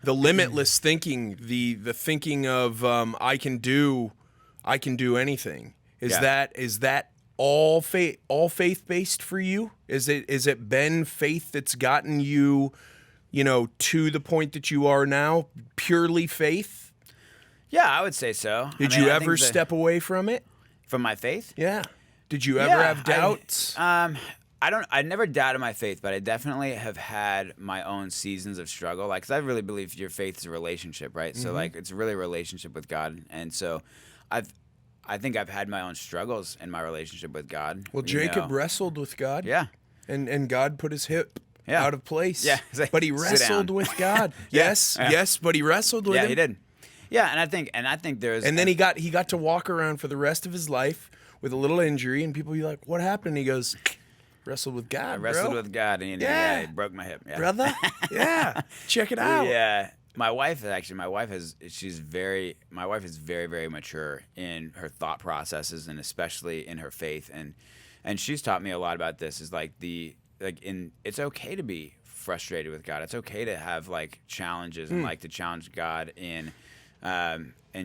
the limitless thinking, the thinking of I can do anything. Is that all faith based for you? Is it been faith that's gotten you, to the point that you are now? Purely faith? Yeah, I would say so. Did you ever step away from it? From my faith? Yeah. Did you ever have doubts? I never doubted my faith, but I definitely have had my own seasons of struggle. Like, 'cause I really believe your faith is a relationship, right? So like, it's really a relationship with God. And so I think I've had my own struggles in my relationship with God. Well, Jacob wrestled with God. Yeah. And God put his hip out of place. Yeah. But he wrestled with God. Yes, but he wrestled with him. Yeah, he did. Yeah, and I think there's And then he got to walk around for the rest of his life with a little injury, and people be like, "What happened?" And he goes, "Wrestled with God, I wrestled with God, and he broke my hip." Yeah. Brother. Yeah, check it out. Yeah. My wife is very, very mature in her thought processes, and especially in her faith, and she's taught me a lot about this. Is it's okay to be frustrated with God. It's okay to have like challenges and like to challenge God and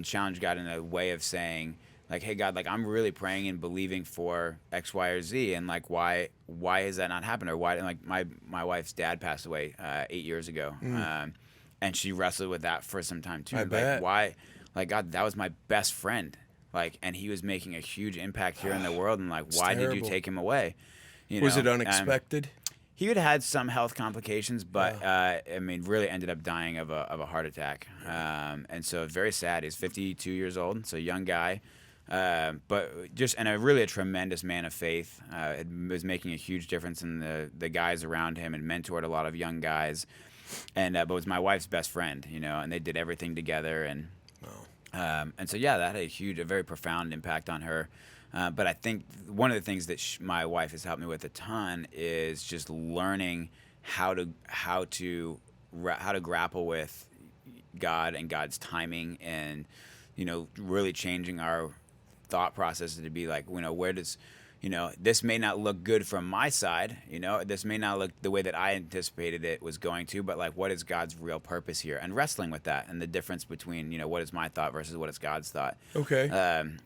challenge God in a way of saying like, "Hey God, like I'm really praying and believing for X, Y, or Z, and like why has that not happened, or why?" And like my wife's dad passed away 8 years ago. And she wrestled with that for some time too. I bet. Why? Like, God, that was my best friend. Like, and he was making a huge impact here in the world. And like, why did you take him away? Was it unexpected? He had some health complications, but really ended up dying of a heart attack. And so very sad. He's 52 years old, so a young guy. But just really a tremendous man of faith. Was making a huge difference in the guys around him and mentored a lot of young guys. And but was my wife's best friend, and they did everything together, and so that had a very profound impact on her. But I think one of the things that my wife has helped me with a ton is just learning how to grapple with God and God's timing, and really changing our thought processes to be like, where does this may not look good from my side, this may not look the way that I anticipated it was going to, but like, what is God's real purpose here? And wrestling with that and the difference between, what is my thought versus what is God's thought. Okay. And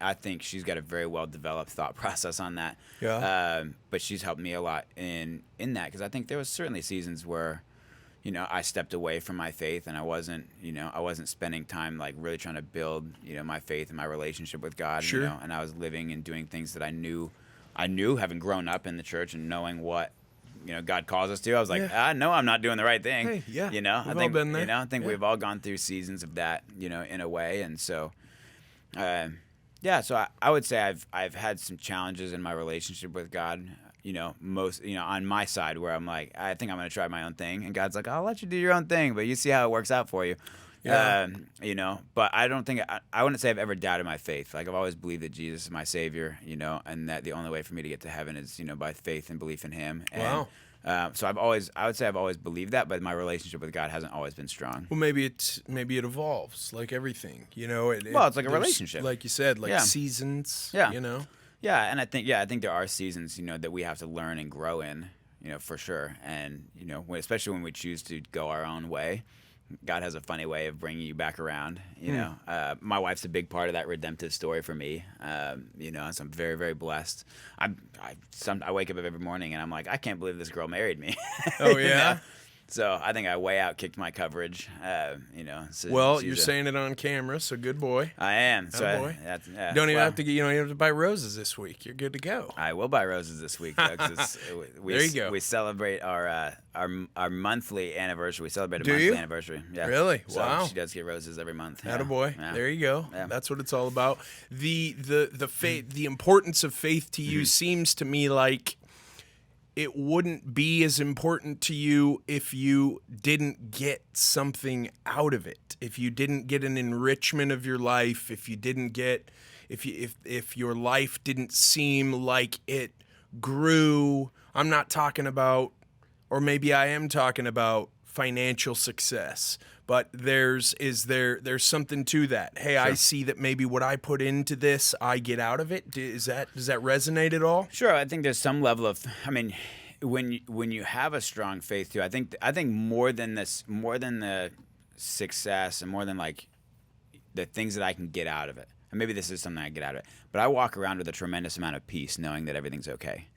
I think she's got a very well developed thought process on that. Yeah. But she's helped me a lot in that, because I think there was certainly seasons where, I stepped away from my faith, and I wasn't spending time like really trying to build, my faith and my relationship with God. Sure. And I was living and doing things that I knew, having grown up in the church and knowing what, God calls us to. I was like, I know I'm not doing the right thing. Hey, yeah. We've all been there. I think we've all gone through seasons of that, in a way. And so, so I would say I've had some challenges in my relationship with God. On my side, where I'm like, I think I'm going to try my own thing. And God's like, I'll let you do your own thing, but you see how it works out for you. Yeah. But I don't think, I wouldn't say I've ever doubted my faith. Like, I've always believed that Jesus is my Savior, and that the only way for me to get to heaven is, by faith and belief in Him. And, Wow. So I would say I've always believed that, but my relationship with God hasn't always been strong. Well, maybe it evolves like everything, It's like a relationship. Like you said, seasons, Yeah. Yeah, and I think there are seasons, that we have to learn and grow in, for sure. And, especially when we choose to go our own way, God has a funny way of bringing you back around, My wife's a big part of that redemptive story for me, so I'm very, very blessed. I wake up every morning and I'm like, I can't believe this girl married me. Oh, yeah? So I think I way outkicked my coverage. So well, you're saying it on camera, so good boy. I am. So boy. Don't even have to get. You don't have to buy roses this week. You're good to go. I will buy roses this week. Though, there you go. We celebrate our monthly anniversary. We celebrate a monthly anniversary. Yeah. Really? So wow. She does get roses every month. Attaboy. Yeah. There you go. Yeah. That's what it's all about. The faith, the importance of faith to you seems to me like it wouldn't be as important to you if you didn't get something out of it. If you didn't get an enrichment of your life, if your life didn't seem like it grew. I'm not talking about, or maybe I am talking about financial success, but there's something to that. Hey, sure. I see that maybe what I put into this, I get out of it. Does that resonate at all? Sure. I think there's some level of, when you have a strong faith too, I think more than the success and more than like the things that I can get out of it. And maybe this is something I get out of it, but I walk around with a tremendous amount of peace, knowing that everything's okay.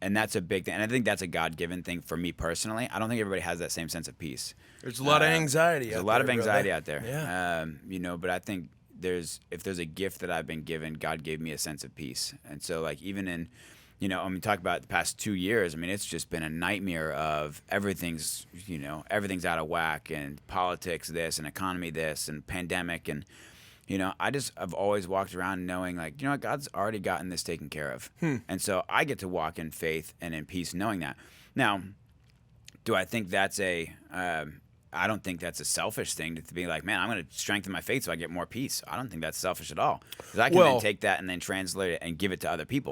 And that's a big thing. And I think that's a God-given thing for me personally. I don't think everybody has that same sense of peace. There's a lot of anxiety. There's a lot of anxiety out there. Yeah. You know, but I think if there's a gift that I've been given, God gave me a sense of peace. And so, like, even in, you know, I mean, talk about the past 2 years. I mean, it's just been a nightmare of everything's out of whack, and politics this, and economy this, and pandemic, and you know, I've always walked around knowing, like, you know what, God's already gotten this taken care of. And so I get to walk in faith and in peace knowing that. Now, do I think that's I don't think that's a selfish thing to be like, man, I'm going to strengthen my faith so I get more peace. I don't think that's selfish at all. Because I can then take that and then translate it and give it to other people.